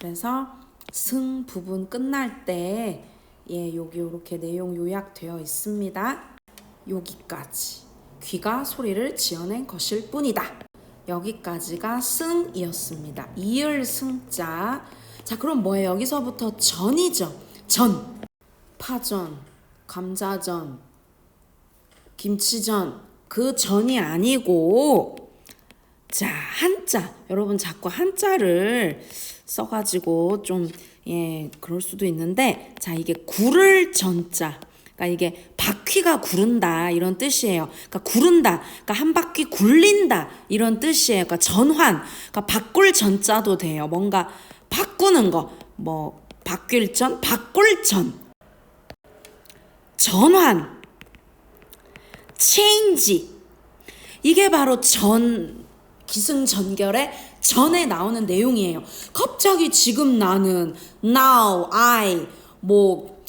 그래서 승 부분 끝날 때 여기 이렇게 내용 요약되어 있습니다. 여기까지 귀가 소리를 지어낸 것일 뿐이다. 여기까지가 승이었습니다. 이을 승자. 자, 그럼 뭐예요? 여기서부터 전이죠. 전. 파전, 감자전, 김치전. 그 전이 아니고, 자, 한자. 여러분 자꾸 한자를 써가지고 좀 그럴 수도 있는데, 자, 이게 구를 전자. 그러니까 이게 바퀴가 구른다 이런 뜻이에요. 그러니까 구른다. 그러니까 한 바퀴 굴린다 이런 뜻이에요. 그러니까 전환. 그러니까 바꿀 전자도 돼요. 뭔가 바꾸는 거. 뭐 바뀔 전, 바꿀 전. 전환. change. 이게 바로 기승전결의 전에 나오는 내용이에요. 갑자기 지금 나는, now, I,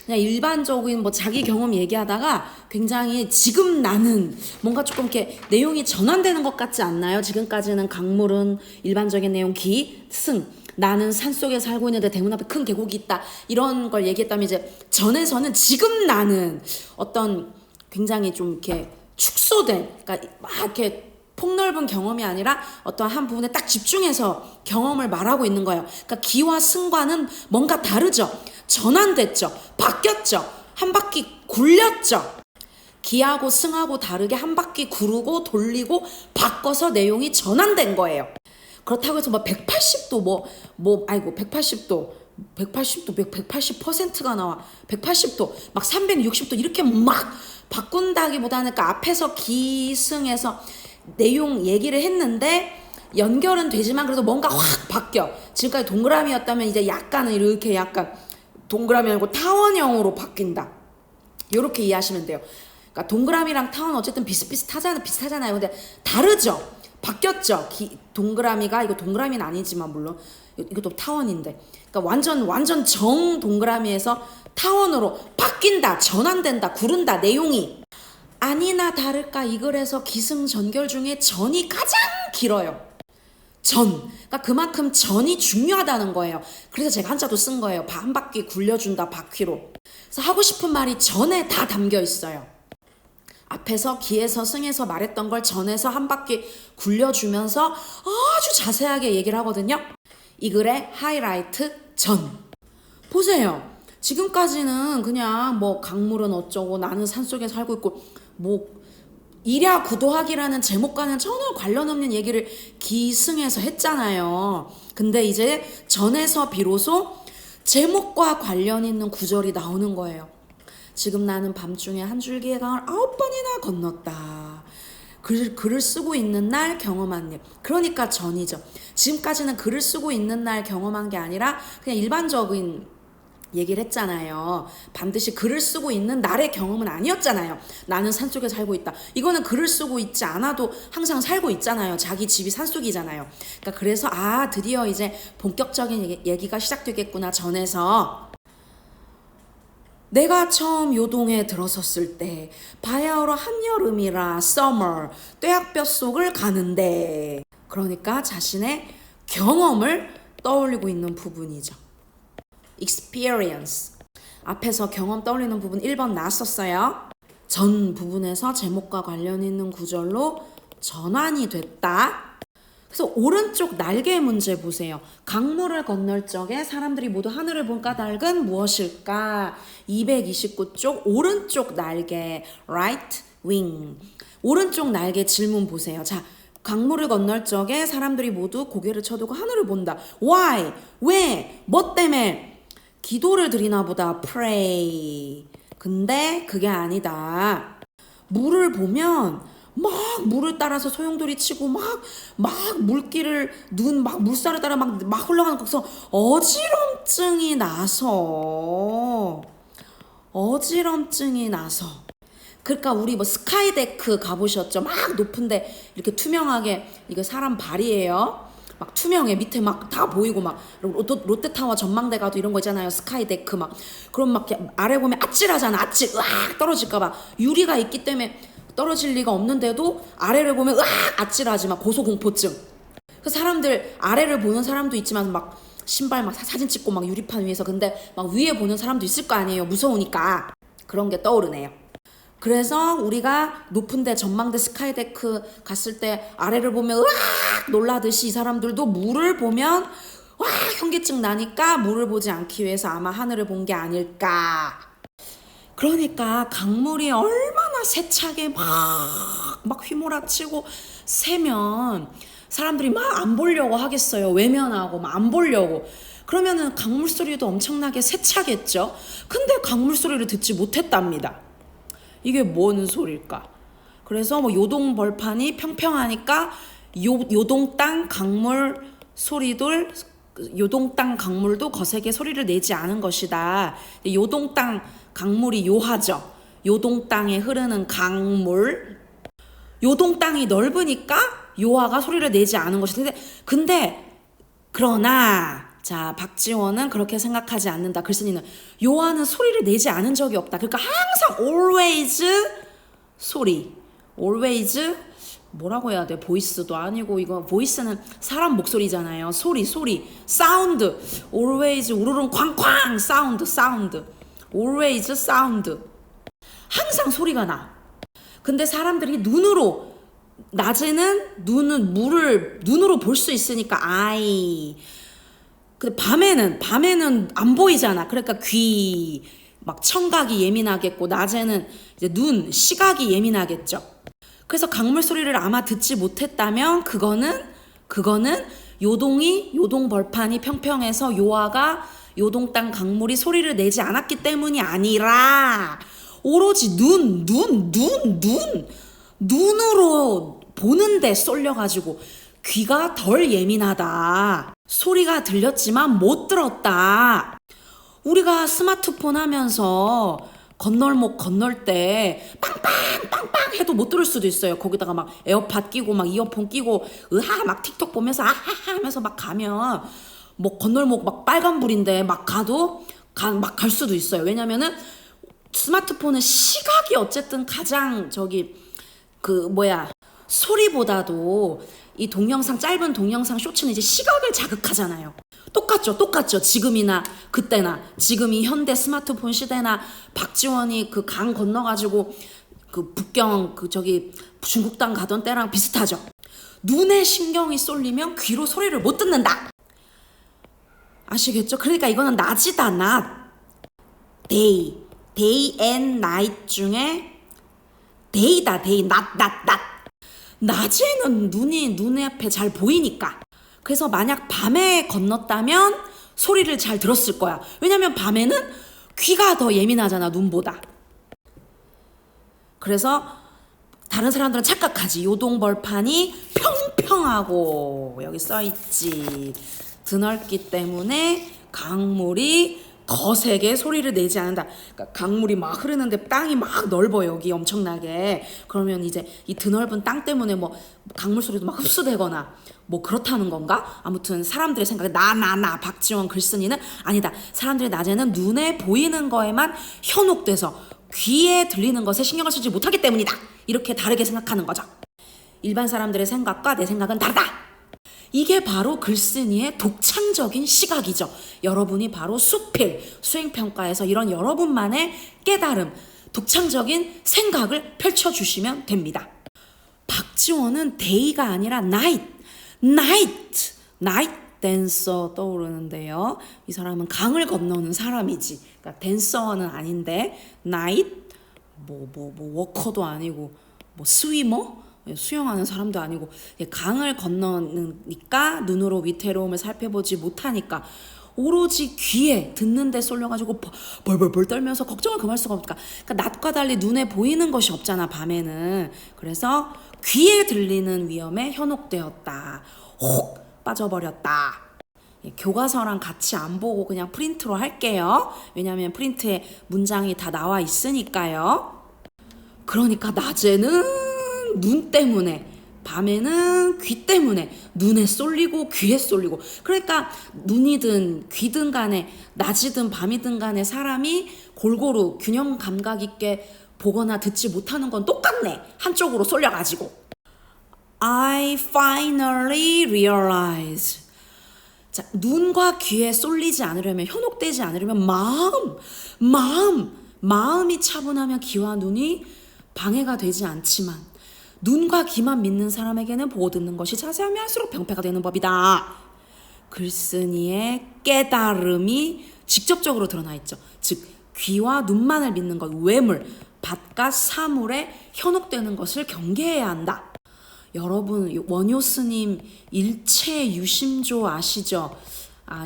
그냥 일반적인 자기 경험 얘기하다가 굉장히 지금 나는 뭔가 조금 이렇게 내용이 전환되는 것 같지 않나요? 지금까지는 강물은 일반적인 내용 승. 나는 산속에 살고 있는데 대문 앞에 큰 계곡이 있다. 이런 걸 얘기했다면 이제 전에서는 지금 나는 어떤 굉장히 좀 이렇게 축소된, 그러니까 막 이렇게 폭넓은 경험이 아니라 어떤 한 부분에 딱 집중해서 경험을 말하고 있는 거예요. 그러니까 기와 승과는 뭔가 다르죠. 전환됐죠. 바뀌었죠. 한 바퀴 굴렸죠. 기하고 승하고 다르게 한 바퀴 구르고 돌리고 바꿔서 내용이 전환된 거예요. 그렇다고 해서 180도 180도 180%가 나와. 180도 막 360도 이렇게 막 바꾼다기보다는 그러니까 앞에서 기승해서 내용 얘기를 했는데 연결은 되지만 그래도 뭔가 확 바뀌어. 지금까지 동그라미였다면 이제 약간은 이렇게 약간 동그라미 아니고 타원형으로 바뀐다. 이렇게 이해하시면 돼요. 그러니까 동그라미랑 타원 어쨌든 비슷하잖아요. 근데 다르죠. 바뀌었죠. 동그라미가 이거 동그라미는 아니지만 물론 이것도 타원인데. 그러니까 완전 정 동그라미에서 타원으로 바뀐다, 전환된다, 구른다 내용이. 아니나 다를까 이 글에서 기승전결 중에 전이 가장 길어요. 그러니까 그만큼 전이 중요하다는 거예요. 그래서 제가 한자도 쓴 거예요. 한 바퀴 굴려준다, 바퀴로. 그래서 하고 싶은 말이 전에 다 담겨 있어요. 앞에서 기에서 승에서 말했던 걸 전에서 한 바퀴 굴려주면서 아주 자세하게 얘기를 하거든요. 이 글의 하이라이트 전. 보세요. 지금까지는 그냥 강물은 어쩌고 나는 산속에 살고 있고 일야구도학이라는 제목과는 전혀 관련 없는 얘기를 기승해서 했잖아요. 근데 이제 전에서 비로소 제목과 관련 있는 구절이 나오는 거예요. 지금 나는 밤중에 한 줄기의 강을 9번이나 건넜다. 글을 쓰고 있는 날 경험한 일. 그러니까 전이죠. 지금까지는 글을 쓰고 있는 날 경험한 게 아니라 그냥 일반적인 얘기를 했잖아요. 반드시 글을 쓰고 있는 날의 경험은 아니었잖아요. 나는 산속에 살고 있다. 이거는 글을 쓰고 있지 않아도 항상 살고 있잖아요. 자기 집이 산속이잖아요. 그러니까 그래서 드디어 이제 본격적인 얘기가 시작되겠구나. 전에서 내가 처음 요동에 들어섰을 때 바야흐로 한여름이라 summer 뙤약볕 가는데 그러니까 자신의 경험을 떠올리고 있는 부분이죠. experience. 앞에서 경험 떠올리는 부분 1번 나왔었어요. 전 부분에서 제목과 관련 있는 구절로 전환이 됐다. 그래서 오른쪽 날개 문제 보세요. 강물을 건널 적에 사람들이 모두 하늘을 본 까닭은 무엇일까? 229쪽 오른쪽 날개 right wing. 오른쪽 날개 질문 보세요. 자, 강물을 건널 적에 사람들이 모두 고개를 쳐두고 하늘을 본다. Why? 왜? 뭐 때문에? 기도를 드리나 보다. pray. 근데 그게 아니다. 물을 보면 막 물을 따라서 소용돌이 치고 막 물길을 물살을 따라 막 흘러가는 거기서 어지럼증이 나서 그러니까 우리 스카이데크 가보셨죠? 막 높은데 이렇게 투명하게 이거 사람 발이에요. 막 투명해. 밑에 막 다 보이고 막 롯데타워 전망대 가도 이런 거 있잖아요. 스카이데크 그럼 막 아래 보면 아찔하잖아. 으악 떨어질까봐. 유리가 있기 때문에 떨어질 리가 없는데도 아래를 보면 으악 아찔하지. 고소공포증. 그 사람들 아래를 보는 사람도 있지만 신발 막 사진 찍고 막 유리판 위에서. 근데 막 위에 보는 사람도 있을 거 아니에요. 무서우니까. 그런 게 떠오르네요. 그래서 우리가 높은데 전망대 스카이데크 갔을 때 아래를 보면 으악 놀라듯이 이 사람들도 물을 보면 와 현기증 나니까 물을 보지 않기 위해서 아마 하늘을 본 게 아닐까. 그러니까 강물이 얼마나 세차게 막 휘몰아치고 새면 사람들이 막 안 보려고 하겠어요. 외면하고 막 안 보려고. 그러면은 강물 소리도 엄청나게 세차겠죠. 근데 강물 소리를 듣지 못했답니다. 이게 뭔 소릴까? 그래서 뭐 요동 벌판이 평평하니까 요동 땅 강물 소리들 요동 땅 강물도 거세게 소리를 내지 않은 것이다. 요동 땅 강물이 요하죠. 요동 땅에 흐르는 강물. 요동 땅이 넓으니까 요하가 소리를 내지 않은 것이다. 근데 그러나 자 박지원은 그렇게 생각하지 않는다. 글쓴이는 요하는 소리를 내지 않은 적이 없다. 그러니까 항상 always 소리. always 뭐라고 해야 돼? 보이스도 아니고 이거 보이스는 사람 목소리잖아요. 소리 사운드 always 우르릉 쾅쾅 사운드 always 사운드 항상 소리가 나. 근데 사람들이 눈으로 낮에는 물을 눈으로 볼 수 있으니까 아이. 근데 밤에는 안 보이잖아. 그러니까 귀 막 청각이 예민하겠고 낮에는 이제 시각이 예민하겠죠. 그래서 강물 소리를 아마 듣지 못했다면 그거는 요동 벌판이 평평해서 요하가 요동 땅 강물이 소리를 내지 않았기 때문이 아니라 오로지 눈으로 보는데 쏠려가지고 귀가 덜 예민하다. 소리가 들렸지만 못 들었다. 우리가 스마트폰 하면서 건널목 건널 때 빵빵 해도 못 들을 수도 있어요. 거기다가 막 에어팟 끼고 막 이어폰 끼고 막 틱톡 보면서 아하하 하면서 막 가면 뭐 건널목 막 빨간불인데 막 가도 막 갈 수도 있어요. 왜냐면은 스마트폰은 시각이 어쨌든 가장 소리보다도 이 짧은 동영상 쇼츠는 이제 시각을 자극하잖아요. 똑같죠. 지금이나 그때나 지금이 현대 스마트폰 시대나 박지원이 그 강 건너가지고 그 북경 중국 땅 가던 때랑 비슷하죠. 눈에 신경이 쏠리면 귀로 소리를 못 듣는다. 아시겠죠? 그러니까 이거는 낮이다. 낮. day and night 중에 day다. 낮. 낮에는 눈 앞에 잘 보이니까. 그래서 만약 밤에 건넜다면 소리를 잘 들었을 거야. 왜냐면 밤에는 귀가 더 예민하잖아, 눈보다. 그래서 다른 사람들은 착각하지. 요동벌판이 평평하고 여기 써있지. 드넓기 때문에 강물이 거세게 소리를 내지 않는다. 그러니까 강물이 막 흐르는데 땅이 막 넓어 여기 엄청나게. 그러면 이제 이 드넓은 땅 때문에 뭐 강물 소리도 막 흡수되거나 뭐 그렇다는 건가? 아무튼 사람들의 생각에 나 박지원 글쓴이는 아니다. 사람들이 낮에는 눈에 보이는 거에만 현혹돼서 귀에 들리는 것에 신경을 쓰지 못하기 때문이다. 이렇게 다르게 생각하는 거죠. 일반 사람들의 생각과 내 생각은 다르다. 이게 바로 글쓴이의 독창적인 시각이죠. 여러분이 바로 수필, 수행평가에서 이런 여러분만의 깨달음, 독창적인 생각을 펼쳐주시면 됩니다. 박지원은 데이가 아니라 나이트 댄서 떠오르는데요. 이 사람은 강을 건너는 사람이지. 그러니까 댄서는 아닌데 나이트 워커도 아니고 스위머? 수영하는 사람도 아니고 강을 건너니까 눈으로 위태로움을 살펴보지 못하니까 오로지 귀에 듣는 데 쏠려가지고 벌벌벌 떨면서 걱정을 금할 수가 없으니까. 그러니까 낮과 달리 눈에 보이는 것이 없잖아 밤에는. 그래서 귀에 들리는 위험에 현혹되었다. 혹 빠져버렸다. 교과서랑 같이 안 보고 그냥 프린트로 할게요. 왜냐하면 프린트에 문장이 다 나와 있으니까요. 그러니까 낮에는 눈 때문에, 밤에는 귀 때문에 눈에 쏠리고 귀에 쏠리고. 그러니까 눈이든 귀든 간에 낮이든 밤이든 간에 사람이 골고루 균형 감각 있게 보거나 듣지 못하는 건 똑같네. 한쪽으로 쏠려가지고. I finally realize. 자, 눈과 귀에 쏠리지 않으려면, 현혹되지 않으려면 마음이 차분하면 귀와 눈이 방해가 되지 않지만 눈과 귀만 믿는 사람에게는 보고 듣는 것이 자세하면 할수록 병폐가 되는 법이다. 글쓴이의 깨달음이 직접적으로 드러나 있죠. 즉 귀와 눈만을 믿는 것, 외물, 밭과 사물에 현혹되는 것을 경계해야 한다. 여러분 원효 스님 일체 유심조 아시죠?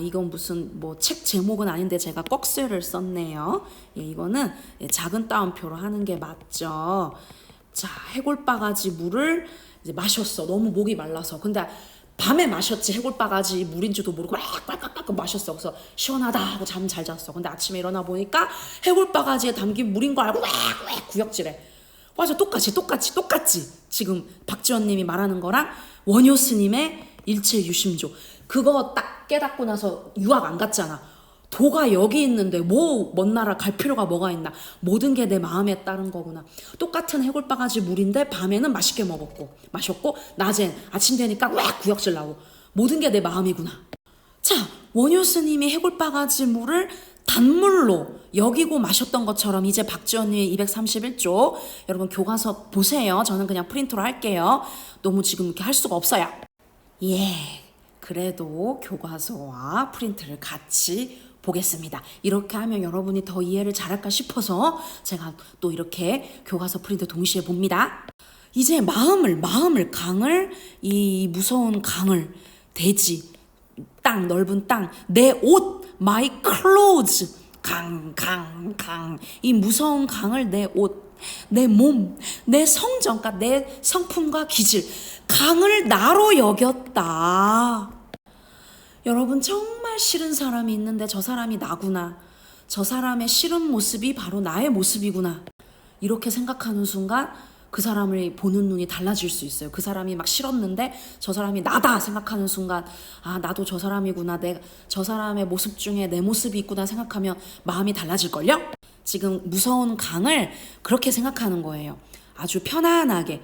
이건 무슨 뭐 책 제목은 아닌데 제가 꺽쇠를 썼네요. 이거는 작은 따옴표로 하는 게 맞죠. 자, 해골바가지 물을 이제 마셨어. 너무 목이 말라서. 근데 밤에 마셨지 해골바가지 물인지도 모르고 꽉꽉꽉 마셨어. 그래서 시원하다 하고 잠 잘 잤어. 근데 아침에 일어나 보니까 해골바가지에 담긴 물인 거 알고 꽉꽉 구역질해. 맞아, 똑같이 지금 박지원님이 말하는 거랑 원효 스님의 일체 유심조, 그거 딱 깨닫고 나서 유학 안 갔잖아. 도가 여기 있는데 뭐 먼 나라 갈 필요가 뭐가 있나. 모든 게 내 마음에 따른 거구나. 똑같은 해골바가지 물인데 밤에는 맛있게 마셨고 낮엔 아침 되니까 꽉 구역질 나고, 모든 게 내 마음이구나. 자, 원효 스님이 해골바가지 물을 단물로 여기고 마셨던 것처럼 이제 박지원님의 231조 여러분 교과서 보세요. 저는 그냥 프린트로 할게요. 너무 지금 이렇게 할 수가 없어요. 그래도 교과서와 프린트를 같이 보겠습니다. 이렇게 하면 여러분이 더 이해를 잘할까 싶어서 제가 또 이렇게 교과서 프린트 동시에 봅니다. 이제 마음을 강을, 이 무서운 강을, 대지, 땅, 넓은 땅, 내 옷, my clothes, 강, 이 무서운 강을 내 옷, 내 몸, 내 성정, 그러니까 내 성품과 기질, 강을 나로 여겼다. 여러분 정말 싫은 사람이 있는데 저 사람이 나구나. 저 사람의 싫은 모습이 바로 나의 모습이구나. 이렇게 생각하는 순간 그 사람을 보는 눈이 달라질 수 있어요. 그 사람이 막 싫었는데 저 사람이 나다 생각하는 순간 나도 저 사람이구나. 저 사람의 모습 중에 내 모습이 있구나 생각하면 마음이 달라질걸요? 지금 무서운 강을 그렇게 생각하는 거예요. 아주 편안하게.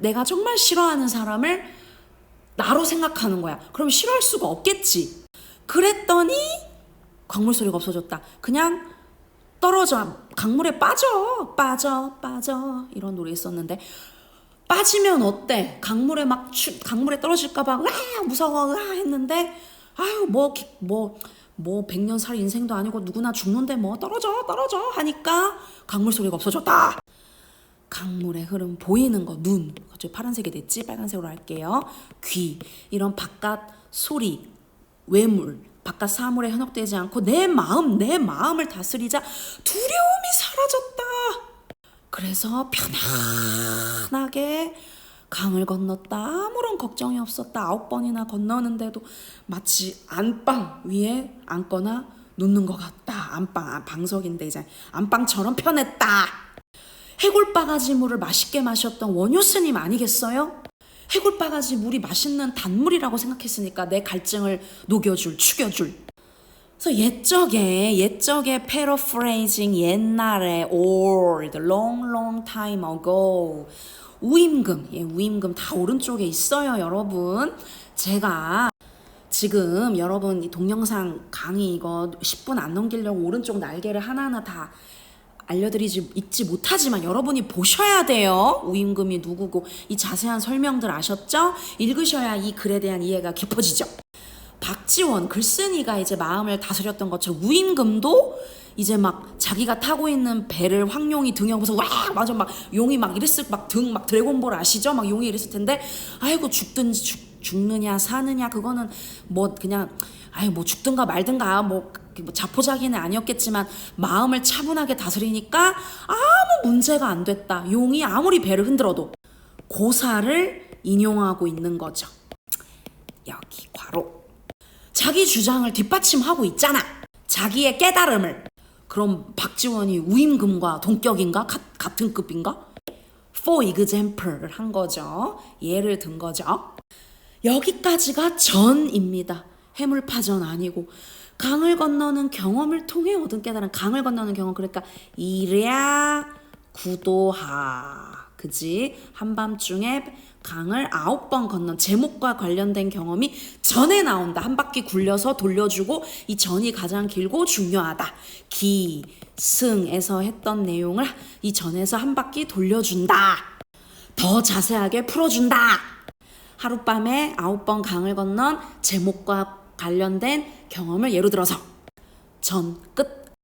내가 정말 싫어하는 사람을 나로 생각하는 거야. 그럼 싫어할 수가 없겠지. 그랬더니 광물 소리가 없어졌다. 그냥 떨어져, 강물에 빠져 이런 노래 있었는데, 빠지면 어때? 강물에 강물에 떨어질까봐 무서워 했는데, 뭐 100년 살 인생도 아니고 누구나 죽는데 뭐 떨어져 하니까 강물 소리가 없어졌다. 강물의 흐름, 보이는 거, 눈, 갑자기 파란색이 됐지? 빨간색으로 할게요. 귀, 이런 바깥 소리, 외물, 바깥 사물에 현혹되지 않고 내 마음을 다스리자 두려움이 사라졌다. 그래서 편안하게 강을 건넜다. 아무런 걱정이 없었다. 9번이나 건너는데도 마치 안방 위에 앉거나 눕는 것 같다. 방석인데 이제 안방처럼 편했다. 해골바가지 물을 맛있게 마셨던 원효 스님 아니겠어요? 해골바가지 물이 맛있는 단물이라고 생각했으니까 내 갈증을 축여줄. 그래서 옛적에 paraphrasing, 옛날에 old, long time ago, 우임금 다 오른쪽에 있어요, 여러분. 제가 지금 여러분 이 동영상 강의 이거 10분 안 넘기려고 오른쪽 날개를 하나하나 다 읽지 못하지만 여러분이 보셔야 돼요. 우임금이 누구고 이 자세한 설명들 아셨죠? 읽으셔야 이 글에 대한 이해가 깊어지죠. 박지원 글쓴이가 이제 마음을 다스렸던 것처럼 우임금도 이제 막 자기가 타고 있는 배를 황룡이 등에 업어서 맞아 막 용이 막 이랬을 막 드래곤볼 아시죠? 막 용이 이랬을 텐데 아이고 죽느냐 사느냐 그거는 뭐 그냥 뭐 죽든가 말든가 뭐 자포자기는 아니었겠지만 마음을 차분하게 다스리니까 아무 문제가 안 됐다. 용이 아무리 배를 흔들어도 고사를 인용하고 있는 거죠. 여기 괄호. 자기 주장을 뒷받침하고 있잖아. 자기의 깨달음을. 그럼 박지원이 우임금과 동격인가? 같은 급인가? For example를 한 거죠. 예를 든 거죠. 여기까지가 전입니다. 해물파전 아니고 강을 건너는 경험을 통해 얻은 깨달은, 강을 건너는 경험, 그러니까 이랴 구도하, 그지? 한밤중에 강을 9번 건넌 제목과 관련된 경험이 전에 나온다. 한 바퀴 굴려서 돌려주고 이 전이 가장 길고 중요하다. 기승에서 했던 내용을 이 전에서 한 바퀴 돌려준다. 더 자세하게 풀어준다. 하룻밤에 9번 강을 건넌 제목과 관련된 경험을 예로 들어서 전 끝